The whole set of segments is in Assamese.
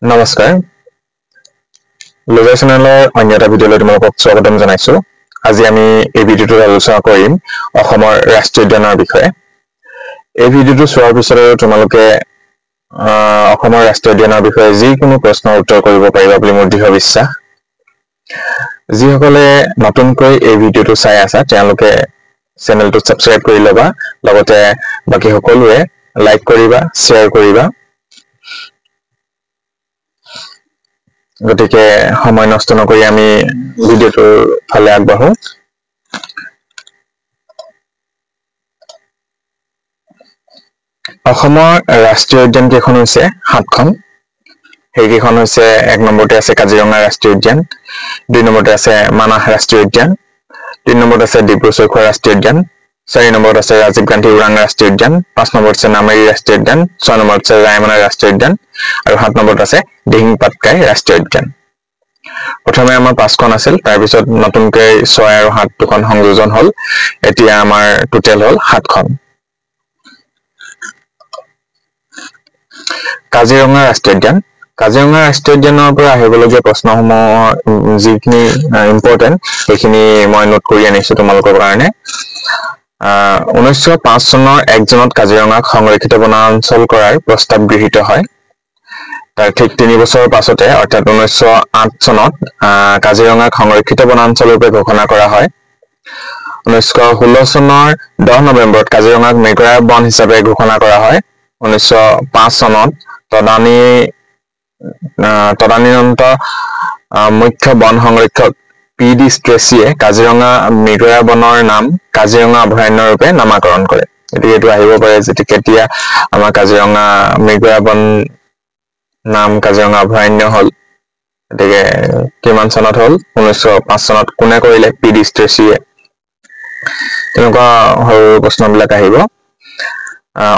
নমস্কাৰ লোজা চেনেলৰ অন্য এটা ভিডিঅ'লৈ তোমালোকক স্বাগতম জনাইছো। আজি আমি এই ভিডিঅ'টোত আলোচনা কৰিম অসমৰ ৰাষ্ট্ৰীয় উদ্যানৰ বিষয়ে। এই ভিডিঅ'টো চোৱাৰ পিছত তোমালোকে অসমৰ ৰাষ্ট্ৰীয় উদ্যানৰ বিষয়ে যিকোনো প্ৰশ্নৰ উত্তৰ কৰিব পাৰিবা বুলি মোৰ দৃঢ় বিশ্বাস। যিসকলে নতুনকৈ এই ভিডিঅ'টো চাই আছা তেওঁলোকে চেনেলটো সাবস্ক্ৰাইব কৰি ল'বা, লগতে বাকি সকলোৱে লাইক কৰিবা, শ্বেয়াৰ কৰিবা। গতিকে সময় নষ্ট নকৰি আমি ভিডিঅ'টোৰ ফালে আগবাঢ়ো। অসমৰ ৰাষ্ট্ৰীয় উদ্যান কেইখন হৈছে 7খন। সেইকেইখন হৈছে 1 নম্বৰতে আছে কাজিৰঙা ৰাষ্ট্ৰীয় উদ্যান, 2 নম্বৰতে আছে মানাহ ৰাষ্ট্ৰীয় উদ্যান, 3 নম্বৰত আছে ডিব্ৰু-চৈখোৱা ৰাষ্ট্ৰীয় উদ্যান, 4 নম্বৰত আছে ৰাজীৱ গান্ধী ওৰাং ৰাষ্ট্ৰীয় উদ্যান, 5 নম্বৰত আছে নামেৰি ৰাষ্ট্ৰীয় উদ্যান, 6 নম্বৰত আছে ৰায়মনা ৰাষ্ট্ৰীয় উদ্যান আৰু 7 নম্বৰত আছে দিহিং পাটকাই ৰাষ্ট্ৰীয় উদ্যান। প্ৰথমে আমাৰ 5খন আছিল, তাৰপিছত নতুনকৈ 6 আৰু 7 দুখন সংযোজন হ'ল। এতিয়া আমাৰ টোটেল হ'ল 7খন। কাজিৰঙা ৰাষ্ট্ৰীয় উদ্যান। কাজিৰঙা ৰাষ্ট্ৰীয় উদ্যানৰ পৰা আহিবলগীয়া প্ৰশ্নসমূহৰ যিখিনি ইম্পৰ্টেণ্ট সেইখিনি মই নোট কৰি আনিছো তোমালোকৰ কাৰণে। 1905 চনৰ 1 জুনত কাজিৰঙাক সংৰক্ষিত বনাঞ্চল কৰাৰ প্ৰস্তাৱ গৃহীত হয়। তাৰ ঠিক 3 বছৰৰ পাছতে অৰ্থাৎ 1908 চনত কাজিৰঙাক সংৰক্ষিত বনাঞ্চলৰূপে ঘোষণা কৰা হয়। 1916 চনৰ 10 নৱেম্বৰত কাজিৰঙাক মৃগয়া বন হিচাপে ঘোষণা কৰা হয়। 1905 চনত তদানীন্ত মুখ্য বন সংৰক্ষক P.D. ষ্ট্ৰেচিয়ে কাজিৰঙা মৃগয়া বনৰ নাম কাজিৰঙা অভয়াৰণ্য ৰূপে নামাকৰণ কৰে। গতিকে এইটো আহিব পাৰে যে কেতিয়া আমাৰ কাজিৰঙা মৃগয়া বন নাম কাজিৰঙা অভয়াৰণ্য হ'ল। গতিকে কিমান চনত হ'ল? 1905 চনত। কোনে কৰিলে? P.D. ষ্ট্ৰেচিয়ে। তেনেকুৱা সৰু প্ৰশ্নবিলাক আহিব।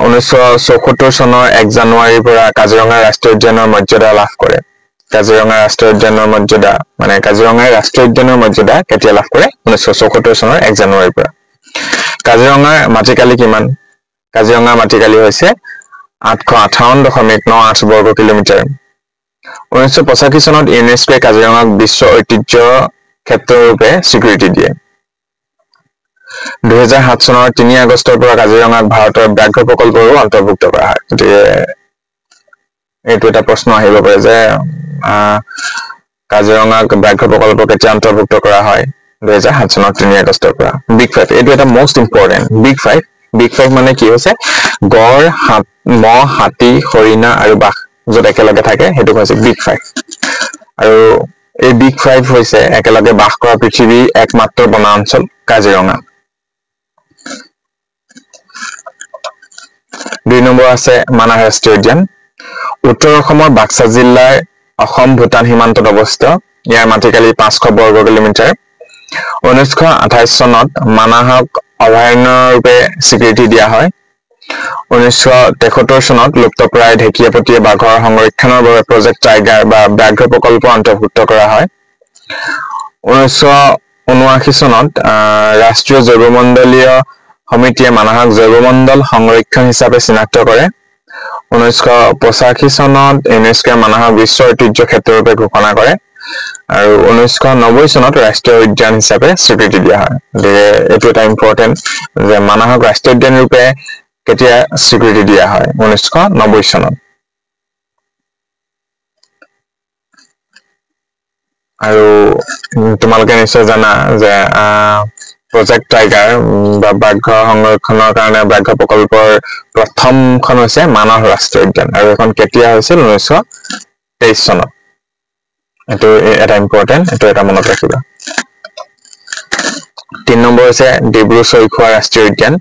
1974 চনৰ 1 জানুৱাৰীৰ পৰা কাজিৰঙা ৰাষ্ট্ৰীয় উদ্যানৰ মৰ্যাদা লাভ কৰে। কাজিৰঙা ৰাষ্ট্ৰীয় উদ্যানৰ মৰ্যাদা কাজিৰঙাই ৰাষ্ট্ৰীয় উদ্যানৰ মৰ্যাদা কেতিয়া লাভ কৰে? 1974 চনৰ 1 জানুৱাৰীৰ পৰা। কাজিৰঙাৰ মাটিকালি কিমান? কাজিৰঙাৰ মাটিকালি হৈছে 858.98 বৰ্গ কিলোমিটাৰ। 1985 চনত ইউনেস্কোৱে কাজিৰঙাক বিশ্ব ঐতিহ্য ক্ষেত্ৰৰূপে স্বীকৃতি দিয়ে। 2007 চনৰ 3 আগষ্টৰ পৰা কাজিৰঙাক ভাৰতৰ ব্যাঘ্ৰ প্ৰকল্পৰো অন্তৰ্ভুক্ত কৰা হয়। গতিকে এইটো এটা প্ৰশ্ন আহিব পাৰে যে কাজিৰঙাক ব্যাঘ্ৰ প্ৰকল্প কেতিয়া অন্তৰ্ভুক্ত কৰা হয়? 2007 চনৰ 3 আগষ্টৰ পৰা। বিগ 5 এইটো এটা মষ্ট ইম্পৰ্টেণ্ট। বিগ 5 মানে কি হৈছে? গড়, মহ, হাতী, হৰিণা আৰু বাঘ য'ত একেলগে থাকে সেইটোক হৈছে বিগ 5। আৰু এই বিগ 5 হৈছে একেলগে বাস কৰা পৃথিৱীৰ একমাত্ৰ বনাঞ্চল কাজিৰঙা। 2 নম্বৰ আছে মানাহ ৰাষ্ট্ৰীয় উদ্যান। উত্তৰ অসমৰ বাক্সা জিলাৰ অসম-ভূটান সীমান্তত অৱস্থিত। ইয়াৰ মাটিকালি 500 বৰ্গ কিলোমিটাৰ। 1928 চনত মানাহক অভয়াৰণ্যৰূপে স্বীকৃতি দিয়া হয়। 1973 চনত লুপ্তপ্ৰায় ঢেকীয়াপতীয়া বাঘৰ সংৰক্ষণৰ বাবে প্ৰজেক্ট টাইগাৰ বা ব্যাঘ্ৰ প্ৰকল্প অন্তৰ্ভুক্ত কৰা হয়। 1979 চনত ৰাষ্ট্ৰীয় জৈৱমণ্ডলীয় সমিতিয়ে মানাহক জৈৱমণ্ডল সংৰক্ষণ হিচাপে চিনাক্ত কৰে। 1985 চনত ইউনেস্কোৱে মানাহক বিশ্ব ঐতিহ্য ক্ষেত্ৰৰূপে ঘোষণা কৰে আৰু 1990 চনত ৰাষ্ট্ৰীয় উদ্যান হিচাপে স্বীকৃতি দিয়া হয়। গতিকে এইটো এটা ইম্পৰ্টেণ্ট যে মানাহক ৰাষ্ট্ৰীয় উদ্যান ৰূপে কেতিয়া স্বীকৃতি দিয়া হয়? 1990 চনত। আৰু তোমালোকে নিশ্চয় জানা যে প্ৰজেক্ট টাইগাৰ বা ব্যাঘ্ৰ সংৰক্ষণৰ কাৰণে ব্যাঘ্ৰ প্ৰকল্পৰ প্ৰথমখন হৈছে মানাহ ৰাষ্ট্ৰীয় উদ্যান আৰু এখন কেতিয়া হৈছিল? 1923 চনত। এইটো এটা ইম্পৰ্টেণ্ট, এইটো এটা মনত ৰাখিবা। 3 নম্বৰ হৈছে ডিব্ৰু-চৈখোৱা ৰাষ্ট্ৰীয় উদ্যান।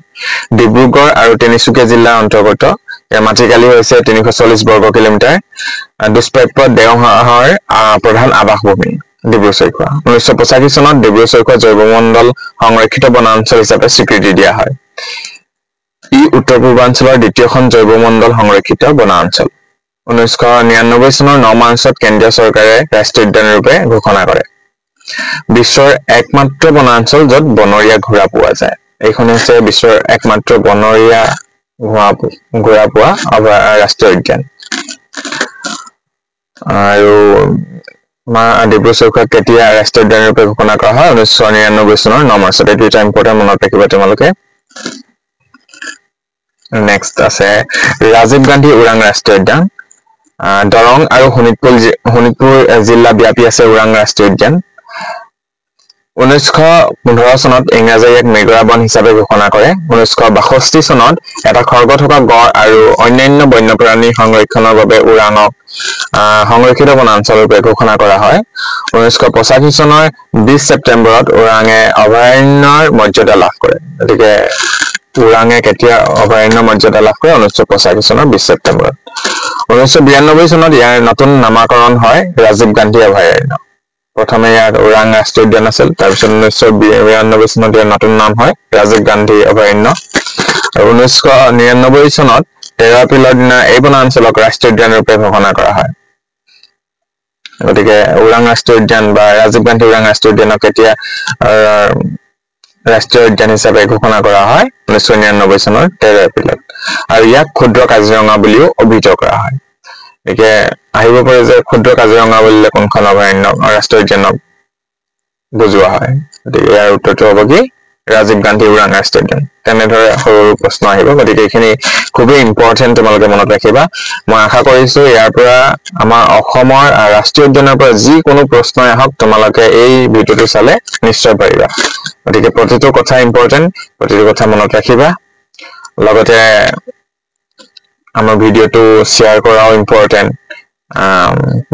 ডিব্ৰুগড় আৰু তিনিচুকীয়া জিলাৰ অন্তৰ্গত। ইয়াৰ মাটিকালি হৈছে 340 বৰ্গ কিলোমিটাৰ। দুষ্প্ৰাপ্য দেওহাঁহৰ প্ৰধান আৱাসভূমি ডিব্ৰু-চৈখোৱা। 1985 চনত ডিব্ৰু-চৈখোৱা জৈৱমণ্ডল সংৰক্ষিত বনাঞ্চল হিচাপে স্বীকৃতি দিয়া হয়। ই উত্তৰ পূৰ্বাঞ্চলৰ দ্বিতীয়খন জৈৱমণ্ডল সংৰক্ষিত বনাঞ্চল। 1999 চনৰ 9 মাৰ্চত কেন্দ্ৰীয় চৰকাৰে ৰাষ্ট্ৰীয় উদ্যান ৰূপে ঘোষণা কৰে। বিশ্বৰ একমাত্ৰ বনাঞ্চল য'ত বনৰীয়া ঘোঁৰা পোৱা যায়। এইখন হৈছে বিশ্বৰ একমাত্ৰ বনৰীয়া ঘোঁৰা পোৱা ৰাষ্ট্ৰীয় উদ্যান। আৰু ডিব্ৰু চৈখোৱা কেতিয়া ৰাষ্ট্ৰীয় উদ্যান ৰূপে ঘোষণা কৰা হয় 1999 চনৰ 9 মাৰ্চত এইটো এটা ইম্পৰ্টেণ্ট মনত ৰাখিবা তোমালোকে নেক্সট আছে ৰাজীৱ গান্ধী ওৰাং ৰাষ্ট্ৰীয় উদ্যান দৰং আৰু শোণিতপুৰ জিলা ব্যাপী আছে ওৰাং ৰাষ্ট্ৰীয় উদ্যান 1915 চনত ইংৰাজে ইয়াক মেঘৰা বন হিচাপে ঘোষণা কৰে 1962 চনত এটা খৰ্গ থকা গড় আৰু অন্যান্য বন্যপ্ৰাণী সংৰক্ষণৰ বাবে ওৰাঙক সংৰক্ষিত বনাঞ্চল ৰূপে ঘোষণা কৰা হয় 1985 চনৰ 20 ছেপ্টেম্বৰত ওৰাঙে অভয়াৰণ্যৰ মৰ্যাদা লাভ কৰে গতিকে ওৰাঙে কেতিয়া অভয়াৰণ্য মৰ্যাদা লাভ কৰে 1985 চনৰ 20 ছেপ্টেম্বৰত 1992 চনত ইয়াৰ নতুন নামাকৰণ হয় ৰাজীৱ গান্ধী অভয়াৰণ্য প্ৰথমে ইয়াত ওৰাং ৰাষ্ট্ৰীয় উদ্যান আছিল তাৰপিছত 1992 চনত ইয়াৰ নতুন নাম হয় ৰাজীৱ গান্ধী অভয়াৰণ্য আৰু 1999 চনত 13 এপ্ৰিলৰ দিনা এই বনাঞ্চলক ৰাষ্ট্ৰীয় উদ্যান ৰূপে ঘোষণা কৰা হয় গতিকে ওৰাং ৰাষ্ট্ৰীয় উদ্যান বা ৰাজীৱ গান্ধী ওৰাং ৰাষ্ট্ৰীয় উদ্যানক কেতিয়া ৰাষ্ট্ৰীয় উদ্যান হিচাপে ঘোষণা কৰা হয় 1999 চনৰ 13 এপ্ৰিলত আৰু ইয়াক ক্ষুদ্ৰ কাজিৰঙা বুলিও অভিহিত কৰা হয় গতিকে আহিব পাৰে যে ক্ষুদ্ৰ কাজিৰঙা বুলিলে কোনখন অভয়াৰণ্য ৰাষ্ট্ৰীয় উদ্যানক বুজোৱা হয় গতিকে ইয়াৰ উত্তৰটো হ'ব কি ৰাজীৱ গান্ধী ওৰাং ৰাষ্ট্ৰীয় উদ্যান তেনেদৰে সৰু প্ৰশ্ন আহিব গতিকে এইখিনি খুবেই ইম্পৰ্টেণ্ট তোমালোকে মনত ৰাখিবা মই আশা কৰিছো ইয়াৰ পৰা আমাৰ অসমৰ ৰাষ্ট্ৰীয় উদ্যানৰ পৰা যিকোনো প্ৰশ্নই আহক তোমালোকে এই ভিডিঅ'টো চালে নিশ্চয় পাৰিবা গতিকে প্ৰতিটো কথা ইম্পৰ্টেণ্ট প্ৰতিটো কথা মনত ৰাখিবা লগতে আমাৰ ভিডিঅ'টো শ্বেয়াৰ কৰাও ইম্পৰ্টেণ্ট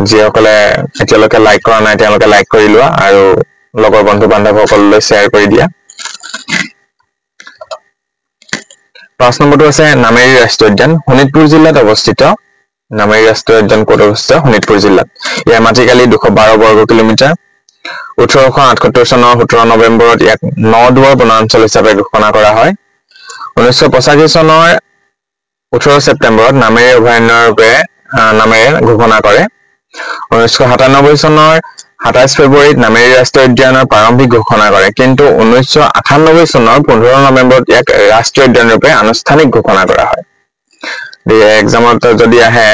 যিসকলে এতিয়ালৈকে লাইক কৰা নাই তেওঁলোকে লাইক কৰি লোৱা আৰু লগৰ বন্ধু বান্ধৱসকললৈ শ্বেয়াৰ কৰি দিয়া 5 নম্বৰটো আছে নামেৰি ৰাষ্ট্ৰীয় উদ্যান শোণিতপুৰ জিলাত অৱস্থিত নামেৰি ৰাষ্ট্ৰীয় উদ্যান ক'ত অৱস্থিত শোণিতপুৰ জিলাত ইয়াৰ মাটিকালি 212 বৰ্গ কিলোমিটাৰ 1878 চনৰ 17 নৱেম্বৰত ইয়াক নদুৱাৰ বনাঞ্চল হিচাপে ঘোষণা কৰা হয় 1985 চনৰ 18 ছেপ্টেম্বৰত নামেৰি অভয়াৰণ্য ৰূপে নামেৰে ঘোষণা কৰে 1997 চনৰ 27 ফেব্ৰুৱাৰীত নামেৰি ৰাষ্ট্ৰীয় উদ্যানৰ প্ৰাৰম্ভিক ঘোষণা কৰে কিন্তু 1998 চনৰ 15 নৱেম্বৰত ইয়াক ৰাষ্ট্ৰীয় উদ্যান ৰূপে আনুষ্ঠানিক ঘোষণা কৰা হয় এক্সামত যদি আহে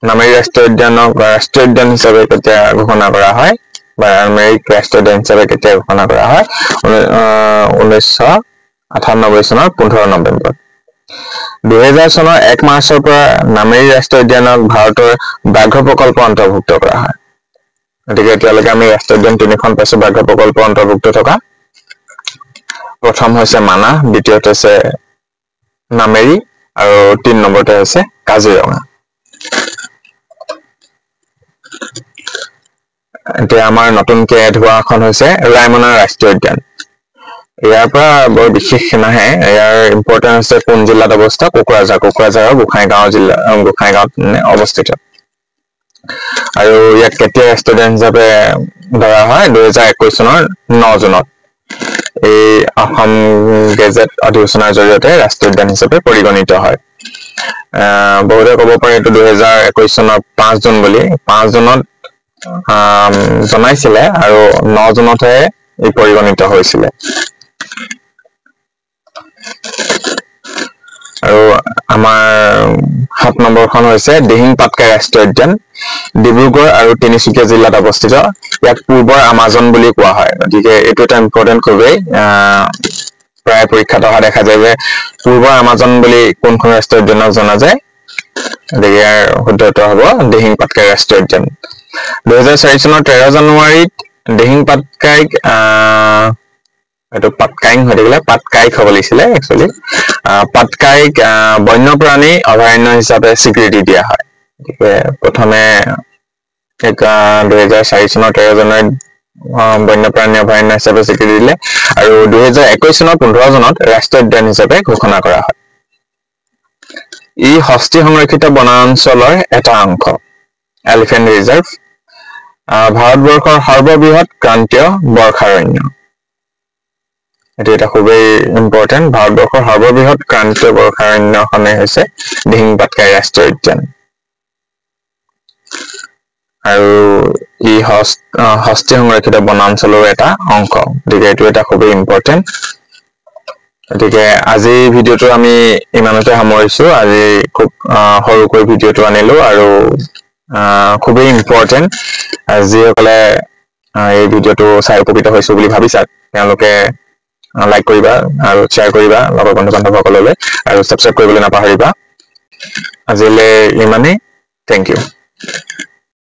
নামেৰি ৰাষ্ট্ৰীয় উদ্যানক ৰাষ্ট্ৰীয় উদ্যান হিচাপে কেতিয়া ঘোষণা কৰা হয় বা নামেৰি ৰাষ্ট্ৰীয় উদ্যান হিচাপে কেতিয়া ঘোষণা কৰা হয় 1998 চনৰ 15 নৱেম্বৰত 2000 চনৰ 1 মাৰ্চৰ পৰা নামেৰি ৰাষ্ট্ৰীয় উদ্যানক ভাৰতৰ ব্যাঘ্ৰ প্ৰকল্প অন্তৰ্ভুক্ত কৰা হয় গতিকে এতিয়ালৈকে আমি ৰাষ্ট্ৰীয় উদ্যান 3খন পাইছো ব্যাঘ্ৰ প্ৰকল্প অন্তৰ্ভুক্ত থকা প্ৰথম হৈছে মানাহ দ্বিতীয়তে হৈছে নামেৰি আৰু 3 নম্বৰতে হৈছে কাজিৰঙা এতিয়া আমাৰ নতুনকৈ এড হোৱাখন হৈছে ৰায়মনা ৰাষ্ট্ৰীয় উদ্যান ইয়াৰ পৰা বৰ বিশেষ নাহে ইয়াৰ ইম্পৰ্টেন্ট হৈছে কোন জিলাত অৱস্থিত কোকৰাঝাৰৰ গোসাইগাঁও জিলা গোসাইগাঁৱত অৱস্থিত আৰু ইয়াক কেতিয়া ৰাষ্ট্ৰীয় উদ্যান হিচাপে ধৰা হয় 2021 চনৰ 9 জুনত এই অসম গেজেট অধিসূচনাৰ জৰিয়তে ৰাষ্ট্ৰীয় উদ্যান হিচাপে পৰিগণিত হয় বহুতে ক'ব পাৰে এইটো 2021 চনৰ 5 জুন বুলি 5 জুনত জনাইছিলে আৰু 9 জুনতহে ই পৰিগণিত হৈছিলে আৰু আমাৰ 7 নম্বৰখন হৈছে দিহিং পাটকাই ৰাষ্ট্ৰীয় উদ্যান ডিব্ৰুগড় আৰু তিনিচুকীয়া জিলাত অৱস্থিত ইয়াক পূৰ্বৰ আমাজন বুলি কোৱা হয় গতিকে এইটো এটা ইম্পৰ্টেন্ট খুবেই প্ৰায় পৰীক্ষাত অহা দেখা যায় যে পূৰ্বৰ আমাজন বুলি কোনখন ৰাষ্ট্ৰীয় উদ্যানক জনা যায় গতিকে ইয়াৰ শুদ্ধ উত্তৰ হ'ব দিহিং পাটকাই ৰাষ্ট্ৰীয় উদ্যান 2004 চনৰ 13 জানুৱাৰীত দিহিং পাটকাইক এইটো পাটকাইং হৈ থাকিলে পাটকাইক হ'ব লাগিছিলে একচুৱেলি পাটকাইক বন্যপ্ৰাণী অভয়াৰণ্য হিচাপে স্বীকৃতি দিয়া হয় গতিকে প্ৰথমে 2004 চনৰ 13 জানুৱাৰীত বন্যপ্ৰাণী অভয়াৰণ্য হিচাপে স্বীকৃতি দিলে আৰু 2021 চনৰ 15 জুনত ৰাষ্ট্ৰীয় উদ্যান হিচাপে ঘোষণা কৰা হয় ই হস্তি সংৰক্ষিত বনাঞ্চলৰ এটা অংশ এলিফেণ্ট ৰিজাৰ্ভ ভাৰতবৰ্ষৰ সৰ্ববৃহৎ ক্ৰান্তীয় বৰ্ষাৰণ্য এটো এটা খুবেই ইম্পৰ্টেন্ট ভাৰতবৰ্ষৰ সৰ্ববৃহৎ ক্ৰান্তীয় বৰ্ষাৰণ্যখনে হৈছে দিহিং পাটকাই ৰাষ্ট্ৰীয় উদ্যান আৰু ই হস্তি সংৰক্ষিত বনাঞ্চলৰ এটা অংশ গতিকে এইটো এটা খুবেই ইম্পৰ্টেন্ট গতিকে আজি ভিডিঅ'টো আমি ইমানতে সামৰিছো আজি খুব সৰুকৈ ভিডিঅ'টো আনিলো আৰু খুবই ইম্পৰ্টেণ্ট যিসকলে এই ভিডিঅ'টো চাই উপকৃত হৈছো বুলি ভাবিছা তেওঁলোকে লাইক কৰিবা আৰু শ্বেয়াৰ কৰিবা লগৰ বন্ধু বান্ধৱসকললৈ আৰু সাবস্ক্ৰাইব কৰিবলৈ নাপাহৰিবা আজিলৈ ইমানেই থেংক ইউ